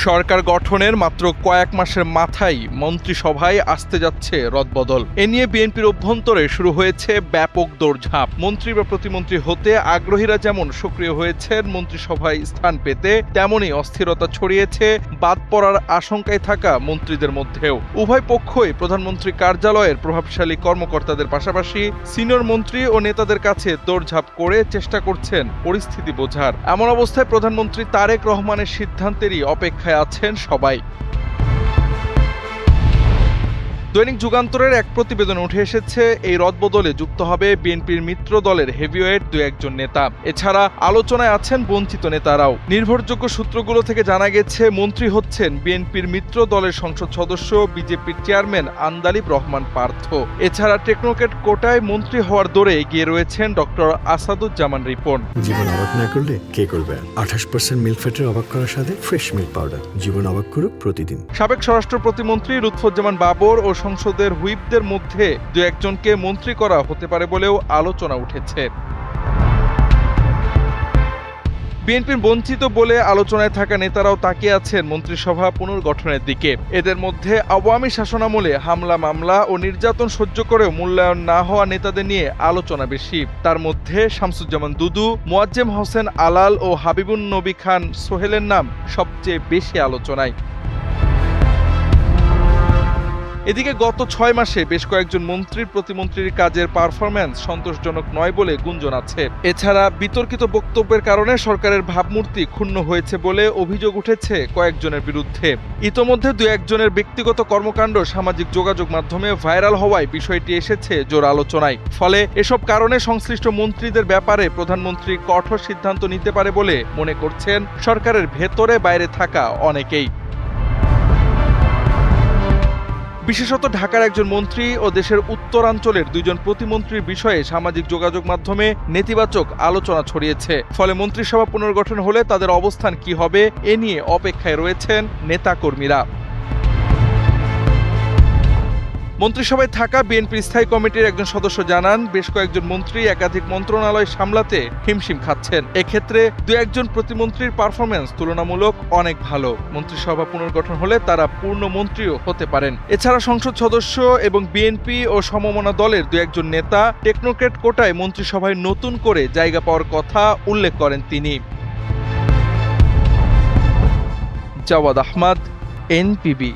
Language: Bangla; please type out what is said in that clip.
সরকার গঠনের মাত্র কয়েক মাসের মাথায় মন্ত্রিসভায় আসতে যাচ্ছে রদবদল। এ নিয়ে বিএনপির অভ্যন্তরে শুরু হয়েছে ব্যাপক দৌড়ঝাঁপ। মন্ত্রী বা প্রতিমন্ত্রী হতে আগ্রহীরা যেমন সক্রিয় হয়েছেন মন্ত্রিসভায় স্থান পেতে, তেমনই অস্থিরতা ছড়িয়েছে বাদ পড়ার আশঙ্কায় থাকা মন্ত্রীদের মধ্যেও। উভয় পক্ষই প্রধানমন্ত্রী কার্যালয়ের প্রভাবশালী কর্মকর্তাদের পাশাপাশি সিনিয়র মন্ত্রী ও নেতাদের কাছে দৌড়ঝাঁপ করে চেষ্টা করছেন পরিস্থিতি বোঝার। এমন অবস্থায় প্রধানমন্ত্রী তারেক রহমানের সিদ্ধান্তেরই অপেক্ষায় আছেন সবাই। দৈনিক যুগান্তরের এক প্রতিবেদনে উঠে এসেছে, এই রদবদলে যুক্ত হবে বিএনপির মিত্র দলের হেভিওয়েট দু একজন নেতা। এছাড়া আলোচনায় আছেন বঞ্চিত নেতারাও। নির্ভরযোগ্য সূত্রগুলো থেকে জানা গেছে, মন্ত্রী হচ্ছেন বিএনপির মিত্র দলের সংসদ সদস্য বিজেপির চেয়ারম্যান আন্দালিব রহমান পার্থ। এছাড়া টেকনোক্র্যাট কোটায় মন্ত্রী হওয়ার দৌড়ে এগিয়ে রয়েছেন ডক্টর আসাদুজ্জামান রিপন। জীবন অবাক না করলে কে করবে? 28% মিল্ক ফ্যাটের অবাক করার সাথে ফ্রেশ মিল্ক পাউডার। জীবন অবাক করুক প্রতিদিন। সাবেক স্বরাষ্ট্র প্রতিমন্ত্রী লুৎফুজ্জামান বাবর ও সংসদের হুইপদের মধ্যে দু একজনকে মন্ত্রী করা হতে পারে বলেও আলোচনা উঠেছে। বিএনপির বঞ্চিত বলে আলোচনায় থাকা নেতারাও তাকিয়ে আছেন মন্ত্রিসভা পুনর্গঠনের দিকে। এদের মধ্যে আওয়ামী শাসনামলে হামলা মামলা ও নির্যাতন সহ্য করেও মূল্যায়ন না হওয়া নেতাদের নিয়ে আলোচনা বেশি। তার মধ্যে শামসুজ্জামান দুদু, মোয়াজ্জেম হোসেন আলাল ও হাবিবুন নবী খান সোহেলের নাম সবচেয়ে বেশি আলোচনায়। এদিকে গত 6 মাসে বেশ কয়েকজন মন্ত্রীর প্রতিমন্ত্রীর কাজের পারফরম্যান্স সন্তোষজনক নয় বলে গুঞ্জন আছে। এছাড়া বিতর্কিত বক্তব্যের কারণে সরকারের ভাবমূর্তি ক্ষুণ্ণ হয়েছে বলে অভিযোগ উঠেছে কয়েকজনের বিরুদ্ধে। ইতোমধ্যে দু একজনের ব্যক্তিগত কর্মকাণ্ড সামাজিক যোগাযোগ মাধ্যমে ভাইরাল হওয়ায় বিষয়টি এসেছে জোর আলোচনায়। ফলে এসব কারণে সংশ্লিষ্ট মন্ত্রীদের ব্যাপারে প্রধানমন্ত্রী কঠোর সিদ্ধান্ত নিতে পারে বলে মনে করছেন সরকারের ভেতরে বাইরে থাকা অনেকেই। বিশেষত ঢাকার একজন মন্ত্রী ও দেশের উত্তরাঞ্চলের দুইজন প্রতিমন্ত্রীর বিষয়ে সামাজিক যোগাযোগ মাধ্যমে নেতিবাচক আলোচনা ছড়িয়েছে। ফলে মন্ত্রিসভা পুনর্গঠন হলে তাদের অবস্থান কি হবে এ নিয়ে অপেক্ষায় রয়েছেন নেতাকর্মীরা। মন্ত্রিসভায় থাকা বিএনপির স্থায়ী কমিটির একজন সদস্য জানান, বেশ কয়েকজন মন্ত্রী একাধিক মন্ত্রণালয় সামলাতে হিমশিম খাচ্ছেন। এক্ষেত্রে দু একজন প্রতিমন্ত্রীর পারফরম্যান্স তুলনামূলক অনেক ভালো। মন্ত্রিসভা পুনর্গঠন হলে তারা পূর্ণ মন্ত্রীও হতে পারেন। এছাড়া সংসদ সদস্য এবং বিএনপি ও সমমনা দলের দু একজন নেতা টেকনোক্র্যাট কোটায় মন্ত্রিসভায় নতুন করে জায়গা পাওয়ার কথা উল্লেখ করেন তিনি। জাওয়াদ আহমদ, এনপিবি।